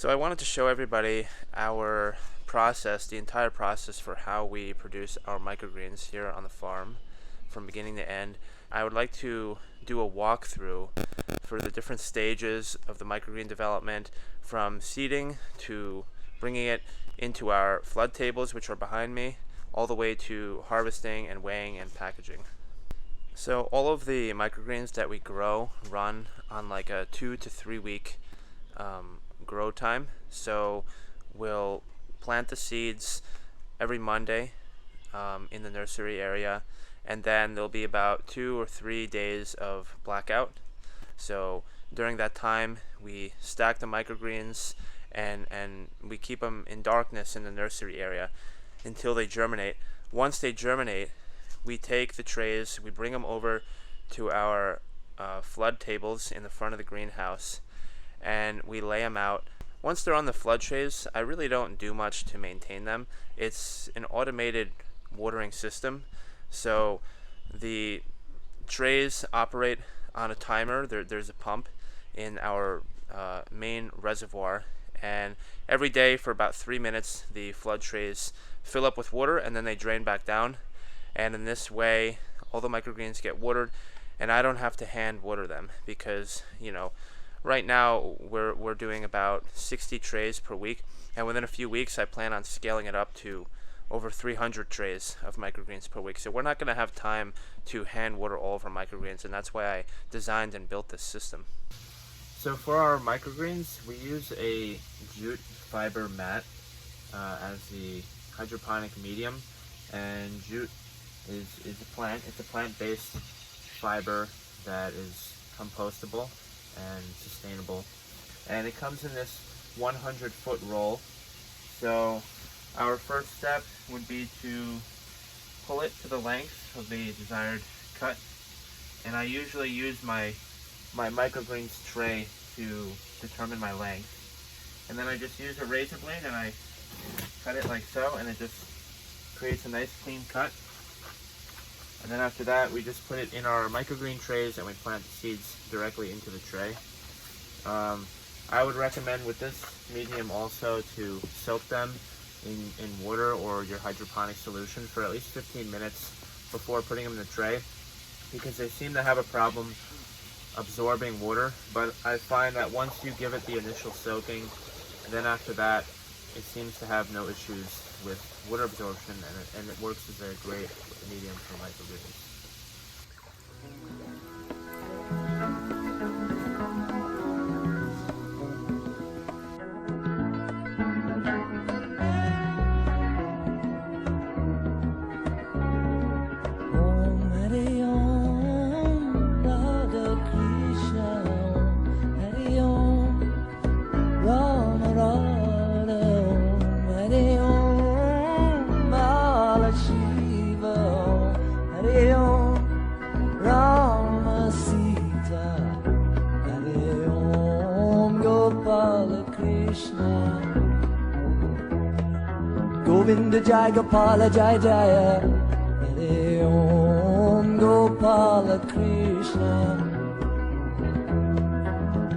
So I wanted to show everybody our process, the entire process for how we produce our microgreens here on the farm from beginning to end. I would like to do a walkthrough for the different stages of the microgreen development, from seeding to bringing it into our flood tables, which are behind me, all the way to harvesting and weighing and packaging. So all of the microgreens that we grow run on like a 2 to 3 week grow time. So we'll plant the seeds every Monday in the nursery area, and then there'll be about 2 or 3 days of blackout. So during that time we stack the microgreens and we keep them in darkness in the nursery area until they germinate. Once they germinate, we take the trays, we bring them over to our flood tables in the front of the greenhouse, and we lay them out. Once they're on the flood trays, I really don't do much to maintain them. It's an automated watering system, so the trays operate on a timer. There's a pump in our main reservoir, and every day for about 3 minutes the flood trays fill up with water and then they drain back down. And in this way all the microgreens get watered, and I don't have to hand water them because, right now we're doing about 60 trays per week, and within a few weeks I plan on scaling it up to over 300 trays of microgreens per week. So we're not going to have time to hand water all of our microgreens, and that's why I designed and built this system. So for our microgreens, we use a jute fiber mat as the hydroponic medium, and jute is a plant. It's a plant-based fiber that is compostable and sustainable, and it comes in this 100-foot roll. So our first step would be to pull it to the length of the desired cut, and I usually use my microgreens tray to determine my length, and then I just use a razor blade and I cut it like so, and it just creates a nice clean cut. And then after that we just put it in our microgreen trays and we plant the seeds directly into the tray. I would recommend with this medium also to soak them in water or your hydroponic solution for at least 15 minutes before putting them in the tray, because they seem to have a problem absorbing water. But I find that once you give it the initial soaking, then after that it seems to have no issues with water absorption, and it works as a great medium for microgreens. Govinda Jai Gopala Jai Jaya, Hare Om Gopala Krishna.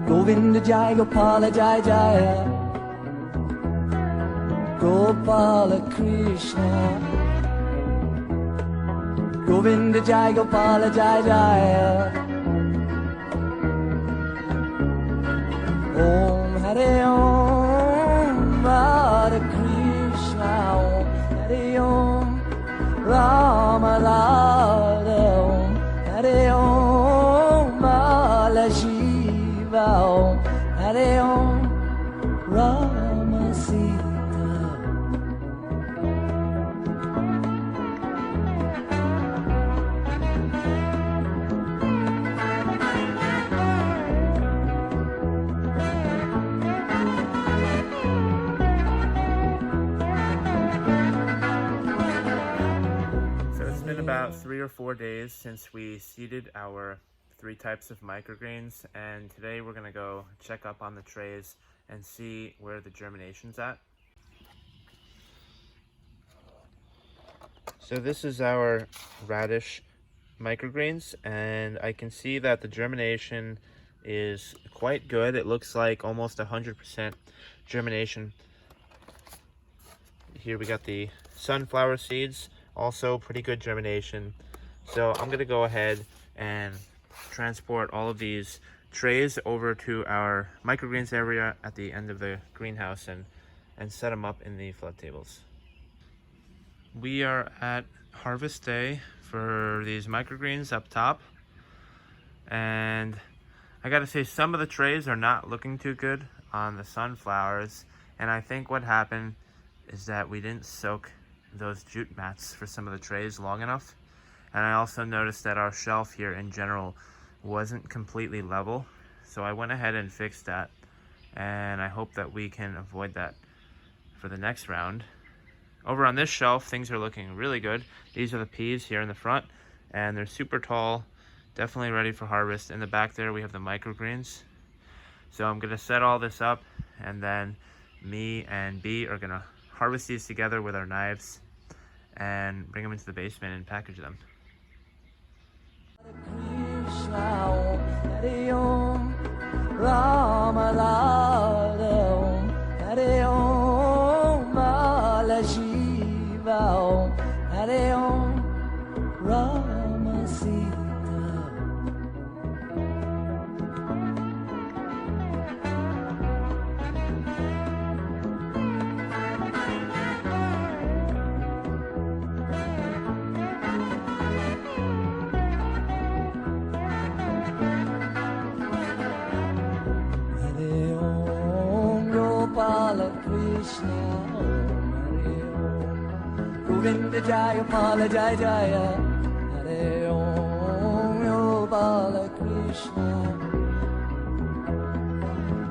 Govinda Jai Gopala Jai Jaya, Gopala Krishna. Govinda Jai Gopala Jai Jaya. Om Hare Om Hare Krishna, Om Hare Om Rama Radha, Om Hare Om Bala Shiva, Om Hare Om Rama Sita. About 3 or 4 days since we seeded our 3 types of microgreens, and today we're going to go check up on the trays and see where the germination's at. So this is our radish microgreens, and I can see that the germination is quite good. It looks like almost 100% germination. Here we got the sunflower seeds, also pretty good germination. So I'm gonna go ahead and transport all of these trays over to our microgreens area at the end of the greenhouse and set them up in the flood tables. We are at harvest day for these microgreens up top, and I gotta say some of the trays are not looking too good on the sunflowers, and I think what happened is that we didn't soak those jute mats for some of the trays long enough. And I also noticed that our shelf here in general wasn't completely level, so I went ahead and fixed that, and I hope that we can avoid that for the next round. Over on this shelf, things are looking really good. These are the peas here in the front, and they're super tall, definitely ready for harvest. In the back there, we have the microgreens. So I'm gonna set all this up, and then me and B are gonna harvest these together with our knives and bring them into the basement and package them. Krishna, Om Hare Om. Govinda Jaya Pala Jaya Jaya, Hare Om, Yo Bala Krishna.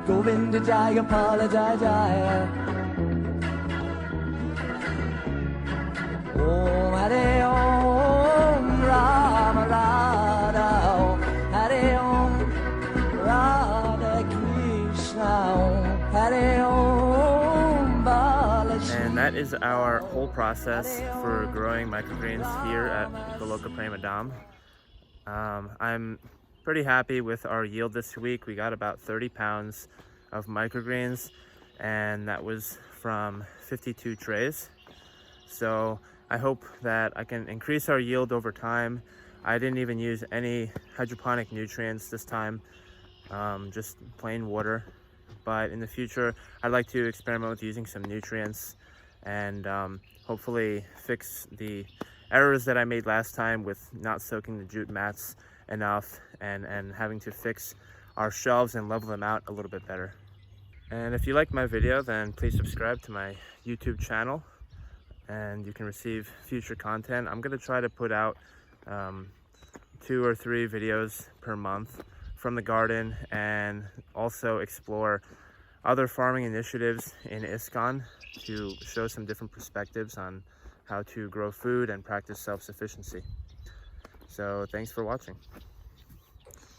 Govinda Jaya Pala Jaya Jaya. Om Hare Om, Rama Radha Om, Hare Om, Radha Krishna Om, Hare Om. And that is our whole process for growing microgreens here at Goloka Prema Dhama. I'm pretty happy with our yield this week. We got about 30 pounds of microgreens, and that was from 52 trays. So I hope that I can increase our yield over time. I didn't even use any hydroponic nutrients this time, just plain water. But in the future, I'd like to experiment with using some nutrients and hopefully fix the errors that I made last time with not soaking the jute mats enough and having to fix our shelves and level them out a little bit better. And if you like my video, then please subscribe to my YouTube channel and you can receive future content. I'm gonna try to put out 2 or 3 videos per month from the garden, and also explore other farming initiatives in ISKCON to show some different perspectives on how to grow food and practice self-sufficiency. So thanks for watching.